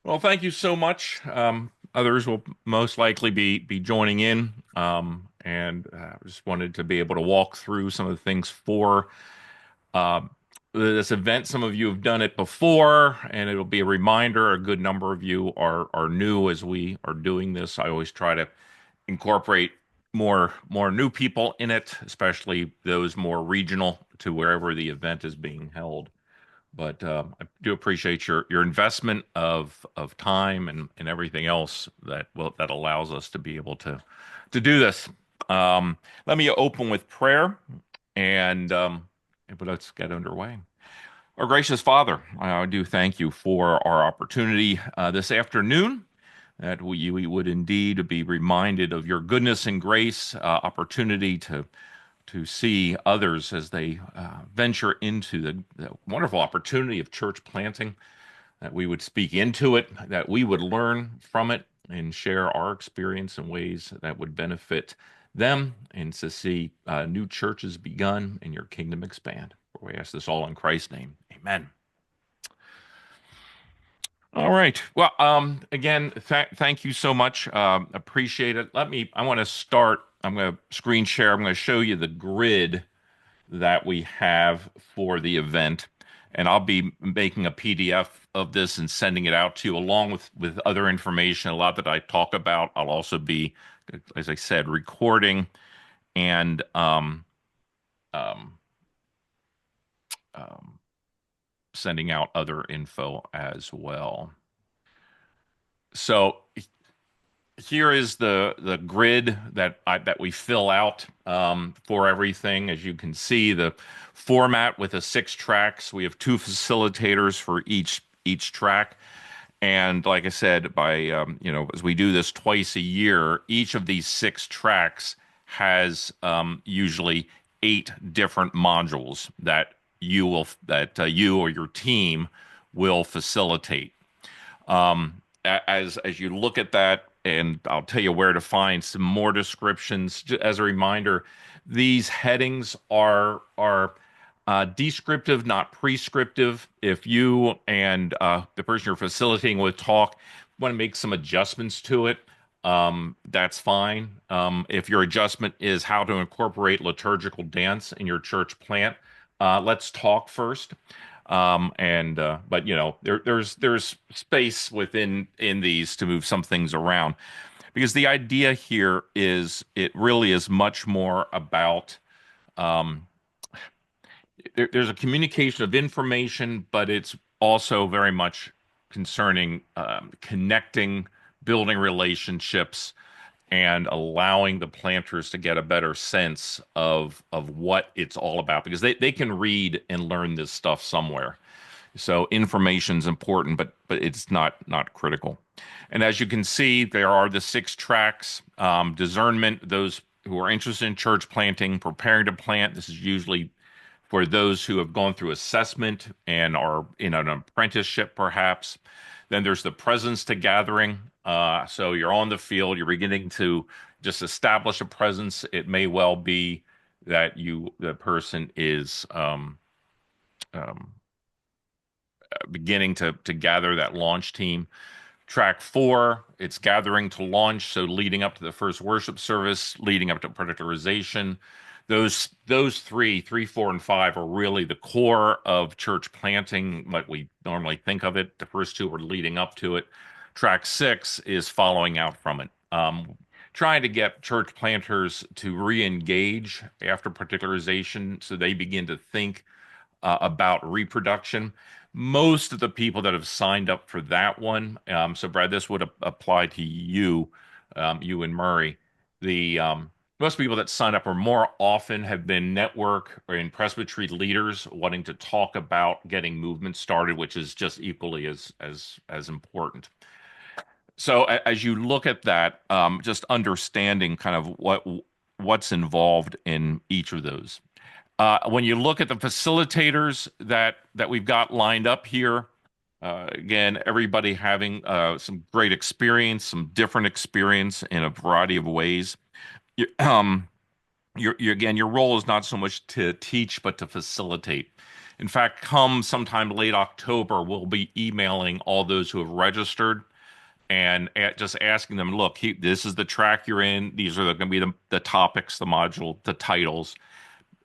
Well, thank you so much. Others will most likely be joining in, and just wanted to be able to walk through some of the things for uh, this event. Some of you have done it before, and it'll be a reminder. A good number of you are new as we are doing this. I always try to incorporate more new people in it, especially those more regional to wherever the event is being held. But I do appreciate your investment of time and everything else that allows us to be able to do this. Let me open with prayer, and but let's get underway. Our gracious Father, I do thank you for our opportunity this afternoon, that we would indeed be reminded of your goodness and grace, opportunity to see others as they venture into the wonderful opportunity of church planting, that we would speak into it, that we would learn from it and share our experience in ways that would benefit them, and to see new churches begun and your kingdom expand. We ask this all in Christ's name. Amen. All right. Well, again, thank you so much. Appreciate it. I want to start. I'm going to screen share. I'm going to show you the grid that we have for the event. And I'll be making a PDF of this and sending it out to you along with other information, a lot that I talk about. I'll also be, as I said, recording and um, um, sending out other info as well. So here is the grid that we fill out for everything. As you can see, the format with the 6 tracks. We have two facilitators for each track, and like I said, by as we do this twice a year, each of these 6 tracks has usually 8 different modules that you or your team will facilitate. As you look at that, and I'll tell you where to find some more descriptions. As a reminder, these headings are descriptive, not prescriptive. If you and the person you're facilitating with want to make some adjustments to it, that's fine. If your adjustment is how to incorporate liturgical dance in your church plant, let's talk first. And but there's space in these to move some things around, because the idea here is it really is much more about um, there's a communication of information, but it's also very much concerning connecting, building relationships, and allowing the planters to get a better sense of what it's all about, because they can read and learn this stuff somewhere. So information's important, but it's not critical. And as you can see, there are the 6 tracks. Discernment, those who are interested in church planting, preparing to plant. This is usually for those who have gone through assessment and are in an apprenticeship, perhaps. Then there's the presence to gathering. So you're on the field, you're beginning to just establish a presence. It may well be that the person is um, beginning to gather that launch team. Track 4, it's gathering to launch, so leading up to the first worship service, leading up to predictorization. Those three, 4, and 5 are really the core of church planting, like we normally think of it. The first 2 are leading up to it. Track 6 is following out from it. Trying to get church planters to re-engage after particularization, so they begin to think about reproduction. Most of the people that have signed up for that one, so Brad, this would apply to you, you and Murray. The Most people that sign up are more often have been network or in presbytery leaders wanting to talk about getting movement started, which is just equally as important. So as you look at that, just understanding kind of what's involved in each of those. When you look at the facilitators that we've got lined up here, again, everybody having some great experience, some different experience in a variety of ways. You, again, your role is not so much to teach, but to facilitate. In fact, come sometime late October, we'll be emailing all those who have registered and just asking them, look, this is the track you're in. These are going to be the topics, the module, the titles.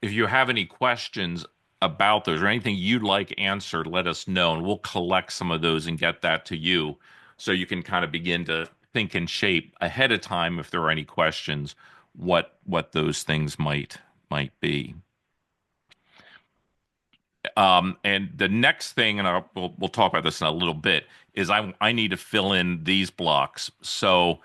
If you have any questions about those or anything you'd like answered, let us know, and we'll collect some of those and get that to you so you can kind of begin to think and shape ahead of time if there are any questions what those things might be. And the next thing, and we'll talk about this in a little bit, is I need to fill in these blocks. So,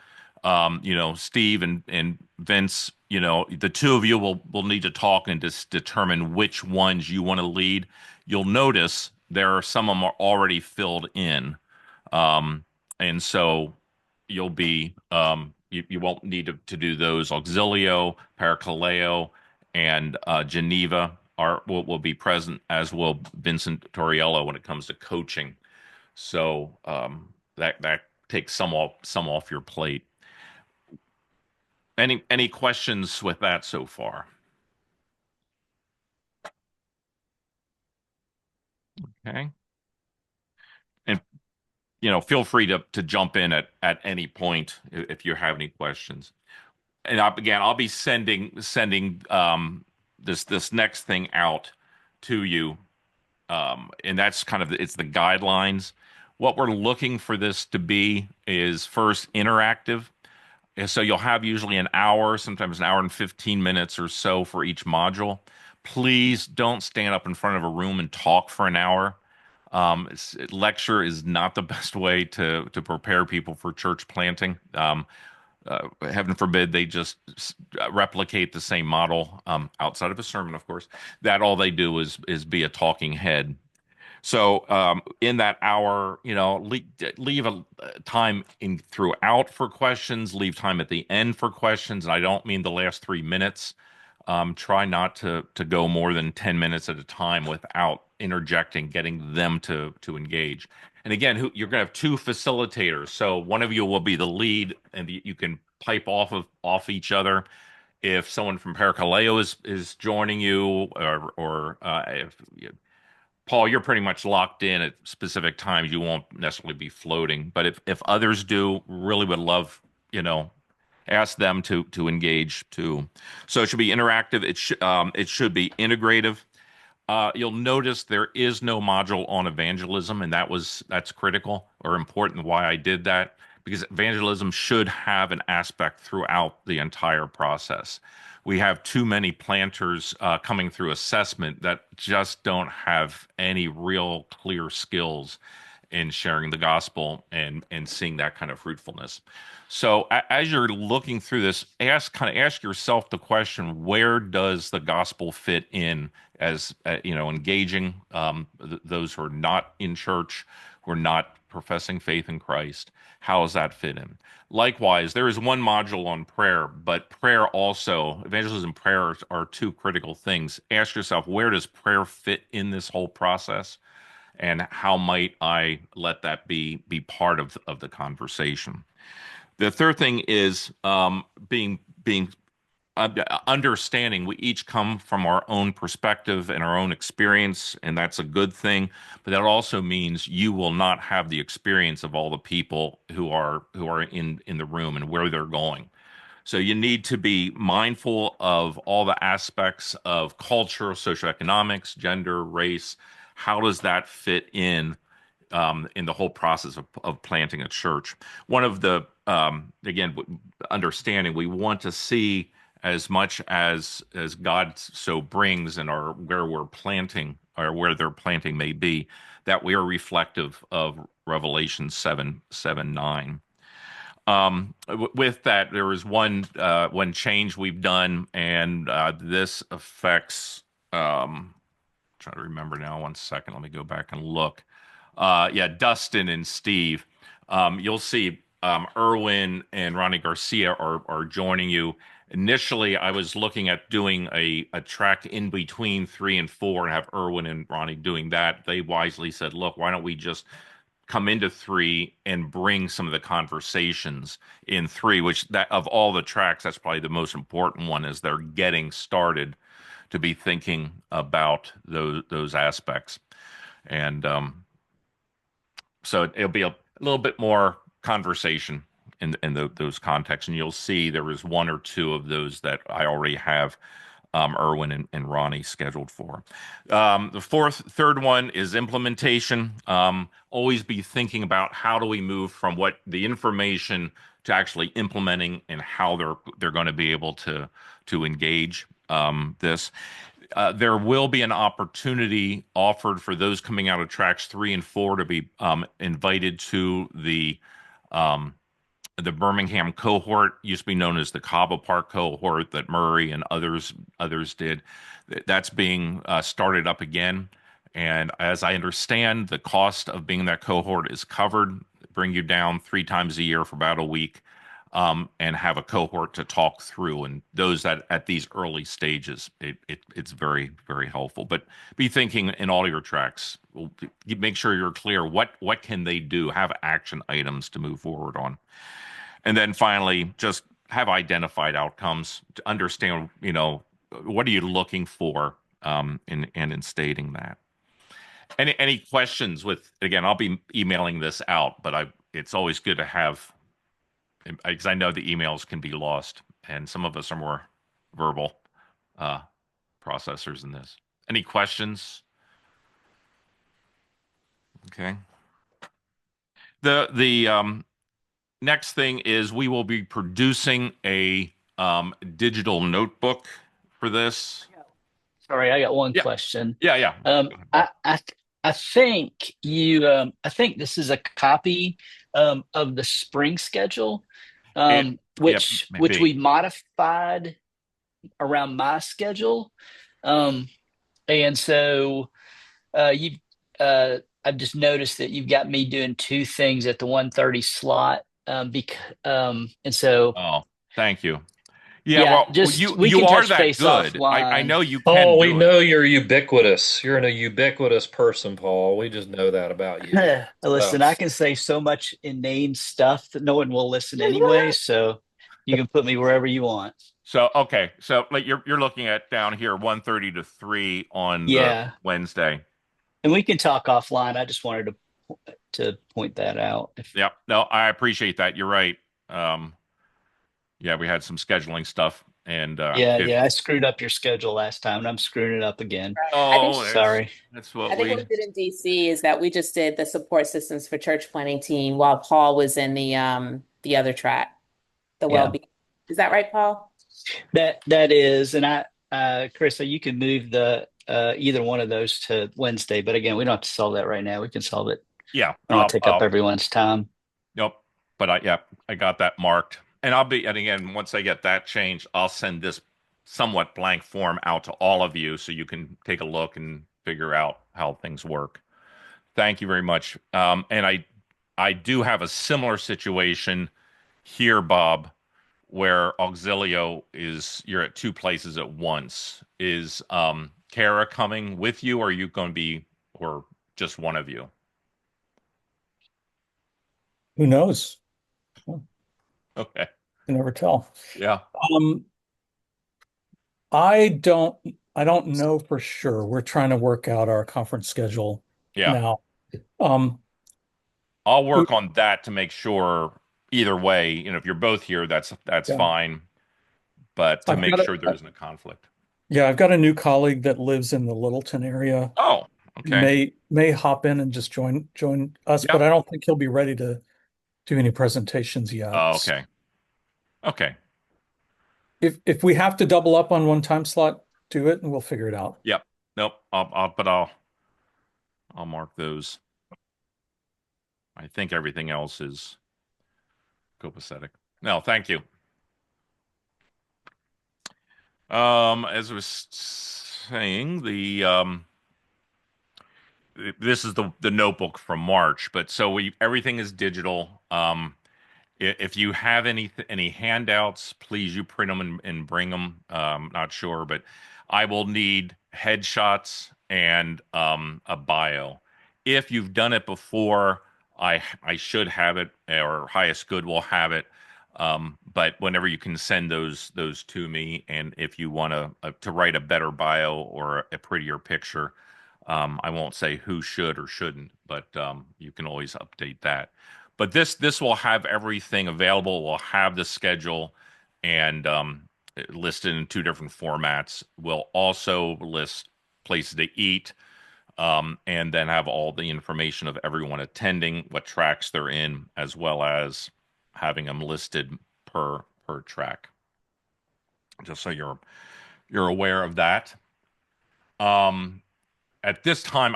Steve and Vince, the two of you will need to talk and just determine which ones you want to lead. You'll notice there are some of them are already filled in. And so you won't need to do those. Auxilio, Parakaleo, and Geneva will be present, as will Vincent Torriello when it comes to coaching. So that takes some off your plate. Any questions with that so far? Okay. And feel free to jump in at any point if you have any questions. And again, I'll be sending this next thing out to you, and that's kind of it's the guidelines. What we're looking for this to be is first interactive. And so you'll have usually an hour, sometimes an hour and 15 minutes or so for each module. Please don't stand up in front of a room and talk for an hour. Lecture is not the best way to prepare people for church planting. Heaven forbid they just replicate the same model outside of a sermon, of course. That all they do is be a talking head. So in that hour, leave a time in throughout for questions, leave time at the end for questions, and I don't mean the last 3 minutes. Try not to go more than 10 minutes at a time without interjecting, getting them to engage. And again, you're going to have two facilitators. So one of you will be the lead, and you can pipe off each other. If someone from Parakaleo is joining you, or if Paul, you're pretty much locked in at specific times. You won't necessarily be floating, but if others do, really would love, ask them to engage too. So it should be interactive. It should be integrative. You'll notice there is no module on evangelism, and that's critical or important. Why I did that, because evangelism should have an aspect throughout the entire process. We have too many planters coming through assessment that just don't have any real clear skills in sharing the gospel and seeing that kind of fruitfulness. So as you're looking through this, ask yourself the question: where does the gospel fit in as engaging those who are not in church, who are not professing faith in Christ? How does that fit in? Likewise, there is one module on prayer, but prayer also, evangelism and prayer are two critical things. Ask yourself, where does prayer fit in this whole process? And how might I let that be part of the conversation? The third thing is being understanding we each come from our own perspective and our own experience, and that's a good thing. But that also means you will not have the experience of all the people who are in the room and where they're going. So you need to be mindful of all the aspects of culture, socioeconomics, gender, race. How does that fit in the whole process of planting a church? One of the again, understanding we want to see as much as God so brings and our where we're planting or where their planting may be, that we are reflective of Revelation 7:9. With that, there is one change we've done, and this affects. Trying to remember now. One second. Let me go back and look. Yeah, Dustin and Steve. You'll see Erwin and Ronnie Garcia are joining you. Initially, I was looking at doing a track in between 3 and 4 and have Erwin and Ronnie doing that. They wisely said, look, why don't we just come into 3 and bring some of the conversations in 3, which that of all the tracks, that's probably the most important one as they're getting started to be thinking about those aspects. And so it'll be a little bit more conversation in those contexts, and you'll see there is one or two of those that I already have Erwin and Ronnie scheduled for. The third one is implementation. Always be thinking about how do we move from what the information to actually implementing and how they're going to be able to engage this. There will be an opportunity offered for those coming out of tracks 3 and 4 to be invited to um, the Birmingham cohort. Used to be known as the Cabo Park cohort that Murray and others did. That's being started up again. And as I understand, the cost of being in that cohort is covered. Bring you down 3 times a year for about a week, and have a cohort to talk through. And those that at these early stages, it's very, very helpful. But be thinking in all your tracks. Make sure you're clear what can they do. Have action items to move forward on. And then finally, just have identified outcomes to understand, what are you looking for, in stating that. Any questions with, again, I'll be emailing this out, but it's always good to have, because I know the emails can be lost, and some of us are more verbal uh, processors in this. Any questions? Okay. The next thing is we will be producing a digital notebook for this. Sorry, I got one Yeah, question. yeah, yeah. Um, Go ahead, Bob. I think I think this is a copy of the spring schedule, It, yep, which maybe. we modified around my schedule. Um, and so you I've just noticed that you've got me doing two things at the 1:30 slot. And so Oh, thank you. Yeah, yeah, well, just we you can are touch that base good. I offline. know you can Oh, we do it. know you're ubiquitous. You're a ubiquitous person, Paul. We just know that about you. So, Listen, I can say so much inane stuff that no one will listen anyway, so you can put me wherever you want. So okay, so like you're looking at down here 1:30 to 3 on the Yeah, Wednesday. and we can talk offline. I just wanted to point that out. Yep. No, I appreciate that. You're right. Um, yeah, we had some scheduling stuff, and Yeah, it. yeah, I screwed up your schedule last time, and I'm screwing it up again. Right. Oh, Sorry. that's what I think what we we. did in DC is that we just did the support systems for church planning team while Paul was in the other track, the Yeah, well-being. Is that right, Paul? that is, and Carissa, you can move the either one of those to Wednesday, but again, we don't have to solve that right now. We can solve it. Yeah. I don't want to take up everyone's time. Nope. But I got that marked. And again, once I get that changed, I'll send this somewhat blank form out to all of you so you can take a look and figure out how things work. Thank you very much. And I do have a similar situation here, Bob, where Auxilio you're at two places at once. Is Kara coming with you, or are you going to be, or just one of you? Who knows? You Okay. never tell. Yeah. Um, I don't I don't know for sure. We're trying to work out our conference schedule Yeah. now. Um, I'll work on that to make sure either way, if you're both here, that's yeah. fine, but to I've make got sure there isn't a conflict. I've got a new colleague that lives in the Littleton area. Oh, okay. May hop in and just join us, Yeah. but I don't think he'll be ready to do any presentations Oh, yet. okay. Okay. If we have to double up on one time slot, do it and we'll figure it out. Yep. Nope. I'll mark those. I think everything else is copacetic. No, thank you. As I was saying, this is the notebook from March, but so everything is digital. If you have any handouts, please you print them and bring them. Not sure, but I will need headshots and a bio. If you've done it before, I should have it, or highest good will have it. But whenever you can send those to me, and if you want to write a better bio or a prettier picture, I won't say who should or shouldn't, but you can always update that. But this will have everything available. We'll have the schedule and listed in two different formats. We'll also list places to eat, and then have all the information of everyone attending, what tracks they're in, as well as having them listed per track. Just so you're aware of that. At this time,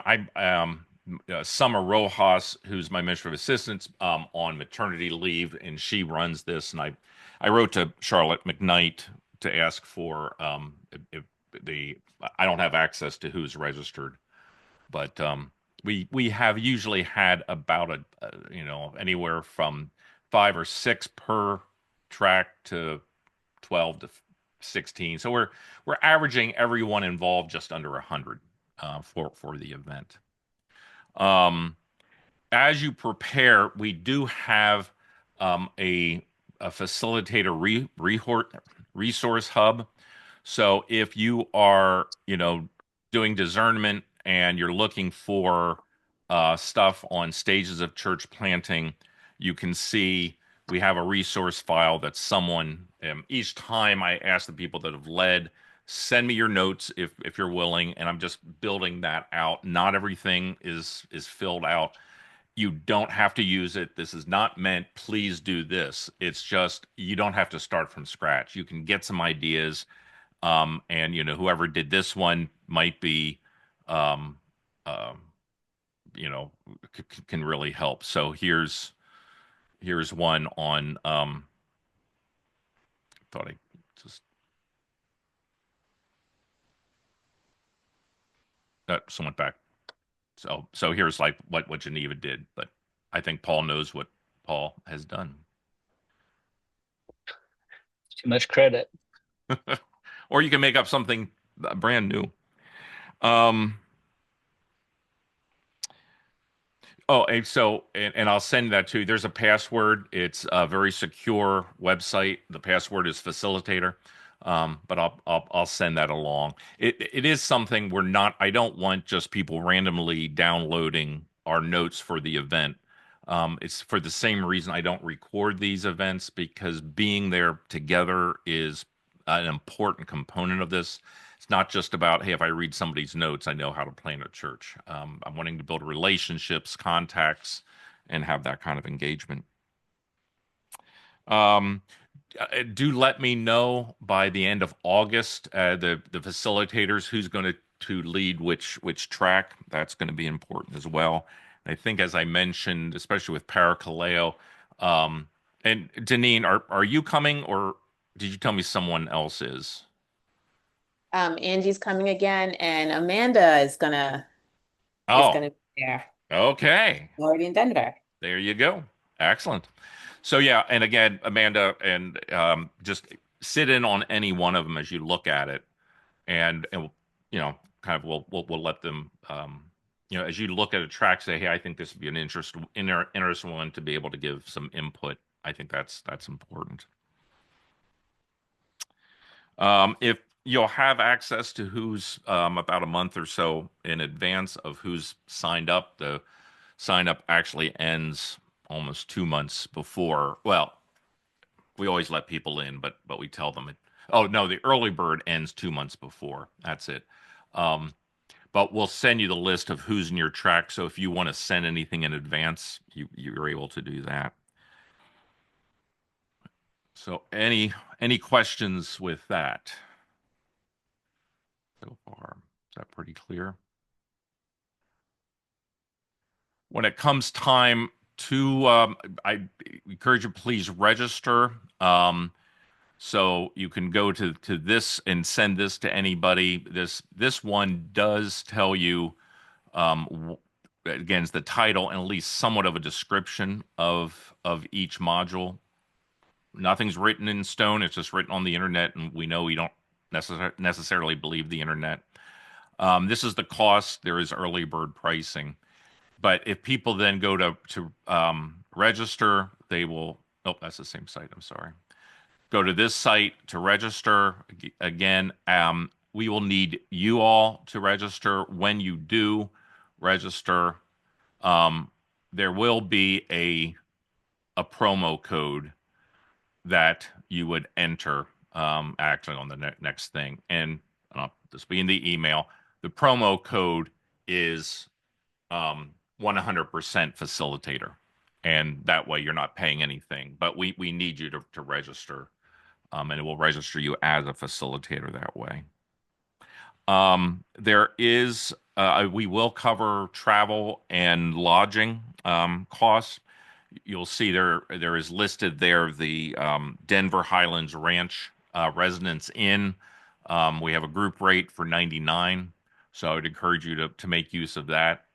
Summer Rojas, who's my administrative assistant, on maternity leave, and she runs this. And I wrote to Charlotte McKnight to ask for if the I don't have access to who's registered, but we have usually had about anywhere from 5 or 6 per track to 12 to 16. So we're averaging everyone involved just under 100 for the event. As you prepare, we do have a facilitator resource hub. So if you are, doing discernment and you're looking for stuff on stages of church planting, you can see we have a resource file that someone, each time I ask the people that have led, send me your notes if you're willing, and I'm just building that out. Not everything is filled out. You don't have to use it. This is not meant, please do this. It's just, you don't have to start from scratch. You can get some ideas, and whoever did this one might be, um, uh, can really help. So here's one on. Thought I just someone back. So here's like what Geneva did, but I think Paul knows what Paul has done. Too much credit. Or you can make up something brand new. Um, and I'll send that to you. There's a password. It's a very secure website. The password is Facilitator. But I'll send that along. It is something we're not. I don't want just people randomly downloading our notes for the event. It's for the same reason I don't record these events, because being there together is an important component of this. It's not just about, hey, if I read somebody's notes, I know how to plan a church. I'm wanting to build relationships, contacts, and have that kind of engagement. Do let me know by the end of August, the facilitators, who's going to lead which track. That's going to be important as well. And I think, as I mentioned, especially with Parakaleo, and Deneen, are you coming, or did you tell me someone else is? Angie's coming again, and Amanda is gonna Oh, be there. okay. Already in Denver. There you go. Excellent. So yeah, and again, Amanda, and just sit in on any one of them as you look at it, and kind of we'll let them, as you look at a track, say, hey, I think this would be an interesting one to be able to give some input. I think that's important. If you'll have access to who's, about a month or so in advance of who's signed up, the sign up actually ends almost 2 months before. Well, we always let people in, but we tell them oh no, the early bird ends 2 months before. That's it. But we'll send you the list of who's in your track. So if you want to send anything in advance, you're able to do that. So any questions with that so far? Is that pretty clear? When it comes time to, I encourage you, please register. So you can go to this and send this to anybody. This one does tell you, again, it's the title and at least somewhat of a description of each module. Nothing's written in stone. It's just written on the internet, and we know we don't necessarily believe the internet. This is the cost. There is early bird pricing. But if people then go to register, they will Oh, that's the same site. I'm sorry. Go to this site to register. Again, we will need you all to register. When you do register, um, there will be a promo code that you would enter, actually on the next thing. And this will be in the email. The promo code is 100% facilitator. And that way you're not paying anything. But we need you to register, and it will register you as a facilitator that way. There is, we will cover travel and lodging costs. You'll see there is listed there the Denver Highlands Ranch Residence Inn. We have a group rate for 99, so I would encourage you to make use of that.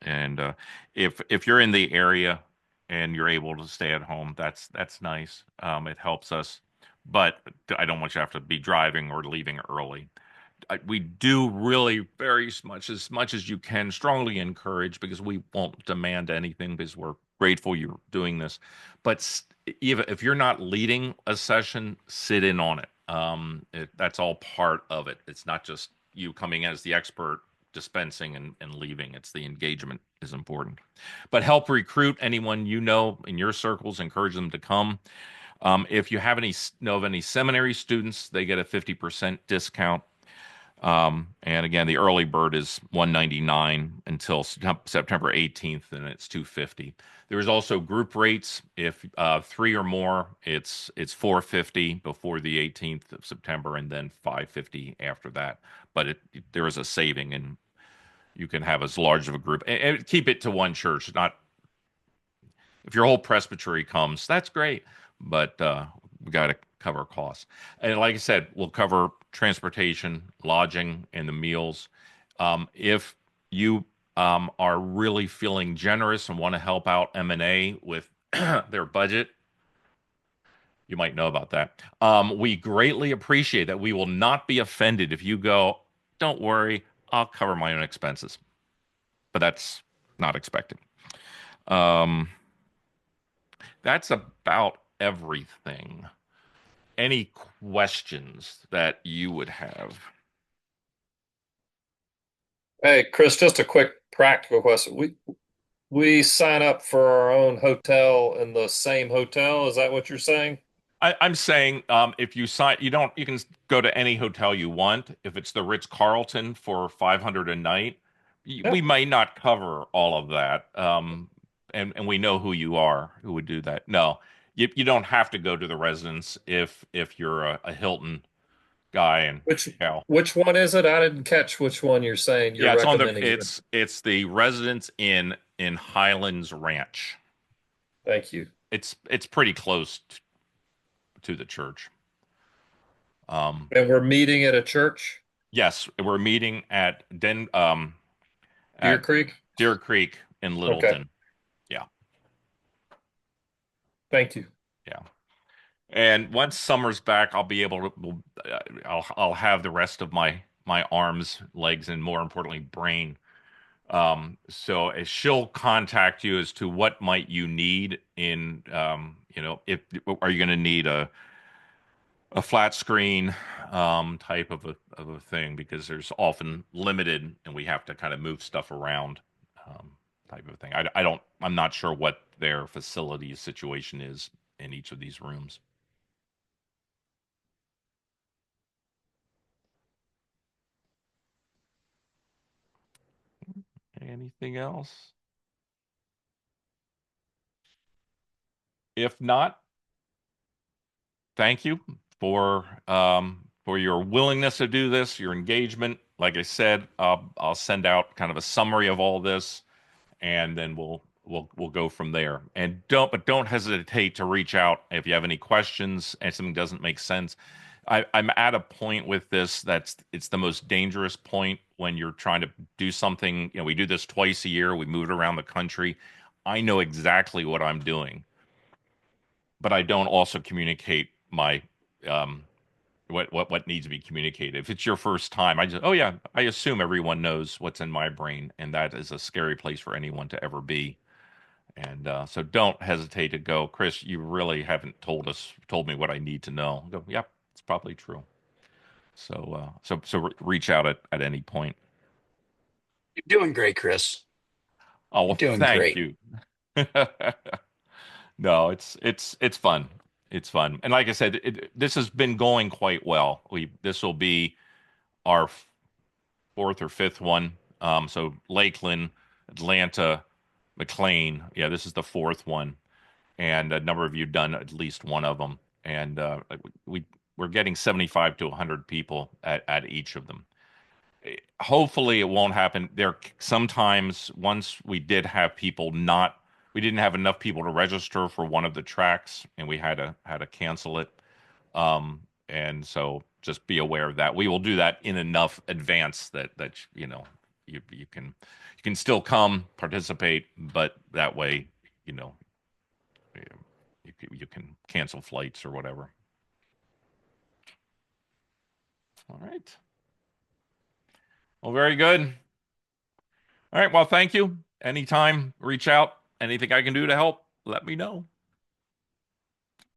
And if you're in the area and you're able to stay at home, that's nice. It helps us, but I don't want you to have to be driving or leaving early. We do really very much as you can strongly encourage, because we won't demand anything because we're grateful you're doing this. But even if you're not leading a session, sit in on it. That's all part of it. It's not just you coming as the expert dispensing and leaving. It's the engagement is important. But help recruit anyone you know in your circles. Encourage them to come. If you have know of any seminary students, they get a 50% discount. And again, the early bird is $199 until September 18th, and it's $250. There's also group rates. If 3 or more, it's $450 before the 18th of September, and then $550 after that. But there is a saving, and you can have as large of a group. And keep it to one church. Not if your whole presbytery comes, that's great, but we got to cover costs. And like I said, we'll cover transportation, lodging, and the meals. If you are really feeling generous and want to help out M&A with their budget, you might know about that. We greatly appreciate that. We will not be offended if you go, don't worry, I'll cover my own expenses. But that's not expected. That's about everything. Any questions that you would have? Hey, Chris, just a quick practical question. We sign up for our own hotel in the same hotel. Is that what you're saying? I'm saying, if you sign, you can go to any hotel you want. If it's the Ritz-Carlton for 500 a night, Yeah. we might not cover all of that. And we know who you are, who would do that. No, you don't have to go to the residence if you're a Hilton guy and Which gal. which one is it? I didn't catch which one you're saying you're Yeah, it's on the recommending. it's the Residence Inn in Highlands Ranch. Thank you. It's pretty close to the church. And we're meeting at a church, Yes, we're meeting at Deer at Creek. Deer Creek in Okay. Littleton. Yeah, Thank you. yeah. And once summer's back, I'll be able to. I'll have the rest of my arms, legs, and more importantly, brain. So she'll contact you as to what might you need in, if are you going to need a flat screen type of a thing, because there's often limited and we have to kind of move stuff around, type of thing. I'm not sure what their facility situation is in each of these rooms. Anything else? If not, thank you for your willingness to do this, your engagement. Like I said, I'll send out kind of a summary of all this, and then we'll go from there. And don't hesitate to reach out if you have any questions and something doesn't make sense. I'm at a point with this it's the most dangerous point when you're trying to do something. We do this twice a year. We move it around the country. I know exactly what I'm doing, but I don't also communicate my um, what needs to be communicated. If it's your first time, oh yeah, I assume everyone knows what's in my brain, and that is a scary place for anyone to ever be. And so don't hesitate to go, Chris. You really haven't told me what I need to know. Go, yep, it's probably true. So reach out at any point. You're doing great, Chris. Oh, You're well, doing thank great. you. No, it's fun. It's fun. And like I said, this has been going quite well. This will be our fourth or fifth one. So Lakeland, Atlanta, McLean. Yeah, this is the fourth one, and a number of you done at least one of them. And we're getting 75 to 100 people at each of them. Hopefully it won't happen there. Sometimes once we did have people not, we didn't have enough people to register for one of the tracks, and we had to cancel it. And so just be aware of that. We will do that in enough advance that you can still come participate, but that way, you know, you can cancel flights or whatever. All right. Well, very good. All right. Well, thank you. Anytime, reach out. Anything I can do to help, let me know.